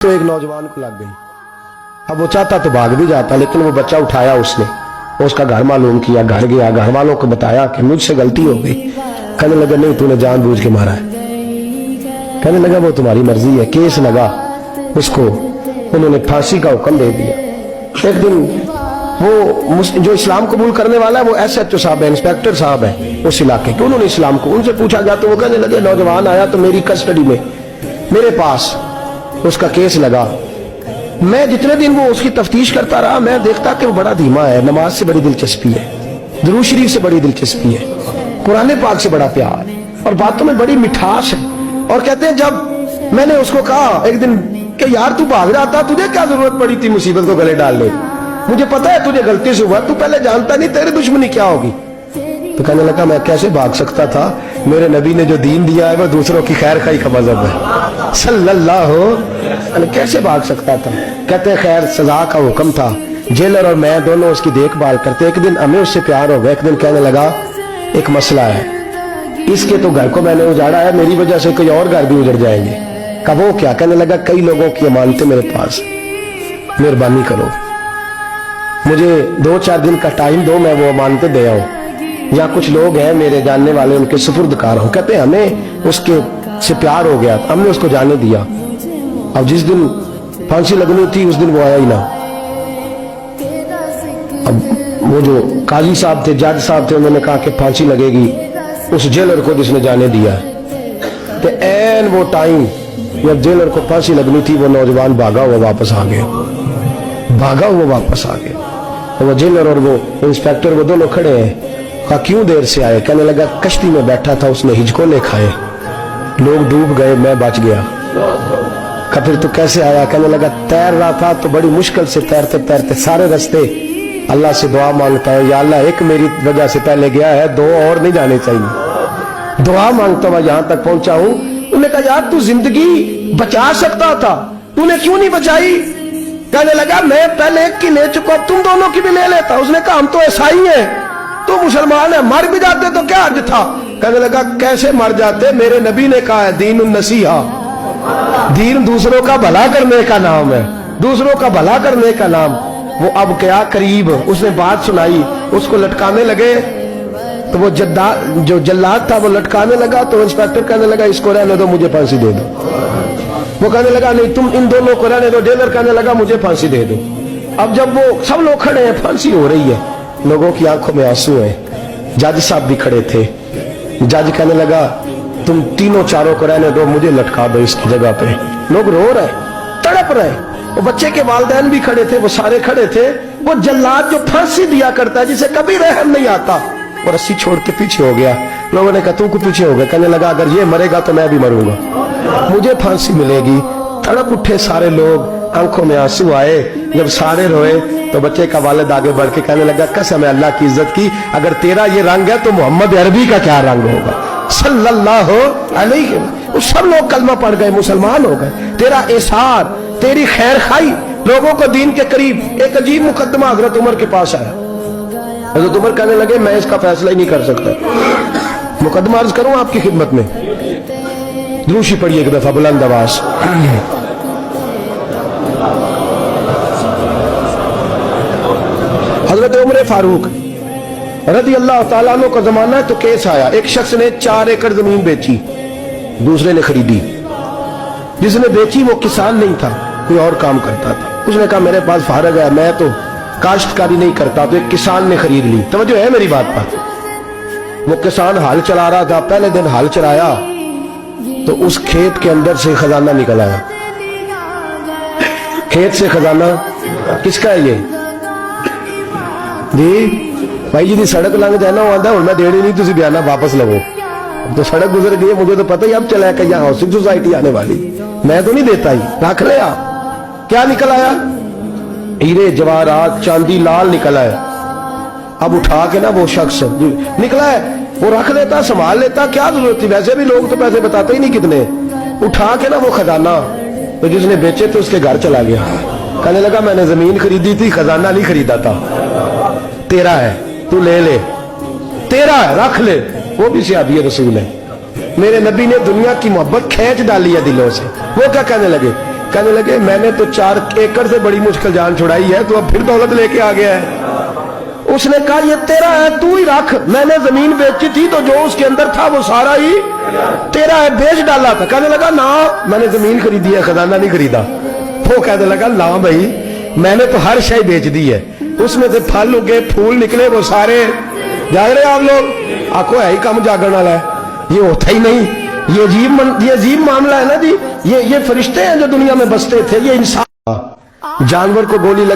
तो एक नौजवान को लग गई। अब वो चाहता तो भाग भी जाता, लेकिन वो बच्चा उठाया उसने, उसका घर मालूम किया, घर गया, घर वालों को बताया कि मुझसे गलती हो गई। कहने लगा नहीं, तूने जानबूझ के मारा है। कहने लगा वो तुम्हारी मर्जी है। केस लगा, उसको उन्होंने फांसी का हुक्म दे दिया। एक दिन वो जो इस्लाम कबूल करने वाला है वो SHO साहब है, इंस्पेक्टर साहब है उस इलाके के, उन्होंने इस्लाम को उनसे पूछा गया तो वो कहने लगे नौजवान आया तो मेरी कस्टडी में मेरे पास उसका केस लगा। मैं जितने दिन वो उसकी तफ्तीश करता रहा, मैं देखता कि वो बड़ा धीमा है, नमाज से बड़ी दिलचस्पी है, दुरूद शरीफ से बड़ी दिलचस्पी है, कुरान पाक से बड़ा प्यार और बातों में बड़ी मिठास है। और कहते हैं जब मैंने उसको कहा एक दिन कि यार तू भाग रहा था, तुझे क्या जरूरत पड़ी थी मुसीबत को गले डालने, मुझे पता है तुझे गलती से हुआ, तू पहले जानता नहीं तेरी दुश्मनी क्या होगी। तो कहने लगा मैं कैसे भाग सकता था, मेरे नबी ने जो दीन दिया है वो दूसरों की खैर खाई का मजहब है सल्लल्लाहु अलैहि, कैसे भाग सकता था। कहते हैं खैर सजा का हुक्म था, जेलर और मैं दोनों उसकी देखभाल करते। एक दिन हमें उससे प्यार हो गया। एक दिन कहने लगा एक मसला है, इसके तो घर को मैंने उजाड़ा है, मेरी वजह से कोई और घर भी उजड़ जाएंगे। कब वो क्या? कहने लगा कई लोगों की अमानतें मेरे पास, मेहरबानी करो मुझे 2-4 दिन का टाइम दो, मैं वो अमानतें दे आऊं, या कुछ लोग हैं मेरे जानने वाले उनके सुपुर्दकार हूं। कहते हैं हमें उसके से प्यार हो गया, हमने उसको जाने दिया। अब जिस दिन फांसी लगनी थी उस दिन वो आया ही ना। अब वो जो काजी साहब थे, जज साहब थे, उन्होंने कहा कि फांसी लगेगी उस जेलर को जिसने जाने दिया। तो एन वो टाइम जब जेलर को फांसी लगनी थी वो नौजवान भागा हुआ वापस आ गया, भागा हुआ वापस आ गया। तो वो जेलर और वो इंस्पेक्टर वो दोनों खड़े हैं। कहा क्यों देर से आए? कहने लगा कश्ती में बैठा था, उसने हिचकोले खाए, लोग डूब गए, मैं बच गया। कहा फिर तो कैसे आया? कहने लगा तैर रहा था तो बड़ी मुश्किल से तैरते तैरते सारे रास्ते अल्लाह से दुआ मांगता है, या अल्लाह एक मेरी वजह से पहले गया है, 2 और नहीं जाने चाहिए, दुआ मांगता हुआ यहां तक पहुंचा हूं। उन्होंने कहा यार तू जिंदगी बचा सकता था, तूने क्यों नहीं बचाई? कहने लगा मैं पहले एक की ले चुका, तुम दोनों की भी ले लेता। उसने कहा हम तो ईसाई हैं, तू मुसलमान है, मर भी जाते तो क्या अर्ज था। कहने लगा कैसे मर जाते, मेरे नबी ने कहा है दीन नसीहा, दीन दूसरों का भला करने का नाम है, दूसरों का भला करने का नाम। वो अब क्या करीब उसने बात सुनाई, उसको लटकाने लगे तो वो जो जल्लाद था वो लटकाने लगा। तो इंस्पेक्टर कहने लगा इसको रहने दो, मुझे फांसी दे दो। वो कहने लगा नहीं तुम इन दोनों को रहने दो। जेलर कहने लगा मुझे फांसी दे दो। अब जब वो सब लोग खड़े हैं, फांसी हो रही है, लोगों की आंखों में आंसू हैं, जज साहब भी खड़े थे। जज कहने लगा तुम तीनों चारों को रहने दो, मुझे लटका दो इसकी जगह पे। लोग रो रहे, तड़प रहे, वो बच्चे के वालिदैन भी खड़े थे, वो सारे खड़े थे। वो जल्लाद जो फांसी दिया करता है, जिसे कभी रहम नहीं आता, वो रस्सी छोड़ के पीछे हो गया। लोगों ने कहा तू को पीछे हो गया। कहने लगा अगर ये मरेगा तो मैं भी मरूंगा, मुझे फांसी मिलेगी। तड़प उठे सारे लोग, आंखों में आंसू आए। जब सारे रोए तो बच्चे का वालिद आगे बढ़ के कहने लगा कसम है अल्लाह की इज्जत की, अगर तेरा ये रंग है तो मोहम्मद अरबी का क्या रंग होगा सल्लल्लाहु अलैहि। वो सब लोग कलमा पढ़ गए, मुसलमान हो गए। तेरा एसार, तेरी खैर खाई लोगों को दीन के करीब। एक अजीब मुकदमा हजरत उमर के पास आया। हजरत उमर कहने लगे मैं इसका फैसला ही नहीं कर सकता, मुकदमा अर्ज करूं आपकी खिदमत में। दूसरी पढ़िए एक दफा बुलंद आवाज। हजरत उमर फारूक रज़ी अल्लाह ताला अन्हु का जमाना है तो केस आया। एक शख्स ने 4 एकड़ जमीन बेची, दूसरे ने खरीदी। जिसने बेची वो किसान नहीं था, कोई और काम करता था। उसने कहा मेरे पास फारग है, मैं तो काश्तकारी नहीं करता, तो एक किसान ने खरीद ली। तवज्जो है मेरी बात पर? वो किसान हाल चला रहा था, पहले दिन हाल चलाया तो उस खेत के अंदर से खजाना निकल आया। खेत से खजाना किसका है? ये जी भाई जी दी सड़क लंघ जाना आंदा हूं मैं देनी नहीं, तुसी बयाना वापस लवो। तो सड़क गुजर गई, मुझे तो पता ही अब चला कि यहाँ हाउसिंग सोसाइटी आने वाली, मैं तो नहीं देता ही, रख लिया। क्या निकल आया? हीरे जवाहरात चांदी लाल निकला है। अब उठा के ना वो शख्स निकला है, वो रख लेता, संभाल लेता, क्या जरूरत थी? वैसे भी लोग तो पैसे बताते ही नहीं कितने। उठा के ना वो खजाना, तो जिसने बेचे थे उसके घर चला गया। कहने लगा मैंने जमीन खरीदी थी, खजाना नहीं खरीदा था, तेरा है, तू ले ले, तेरा है, रख ले। वो भी सहाबी रसूल है। मेरे नबी ने दुनिया की मोहब्बत खींच डाली है दिलों से। वो क्या कहने लगे कहने लगे मैंने तो 4 एकड़ से बड़ी मुश्किल जान छुड़ाई है, तो अब फिर दौलत लेके आ गया है। उसने कहा ये तेरा है, तू ही रख, मैंने जमीन बेची थी तो जो उसके अंदर था वो सारा ही तेरा है, बेच डाला था। कहने लगा ना मैंने जमीन खरीदी है, खजाना नहीं खरीदा। वो कहने लगा ना भाई मैंने तो हर शय बेच दी है, उसमें से फल उगे फूल निकले वो सारे। जाग रहे आप लोग? आखो है ही कम जागरण वाला है, ये होता ही नहीं। ये अजीब मामला है ना जी। ये फरिश्ते हैं जो दुनिया में बसते थे, ये इंसान। जानवर को गोली लगा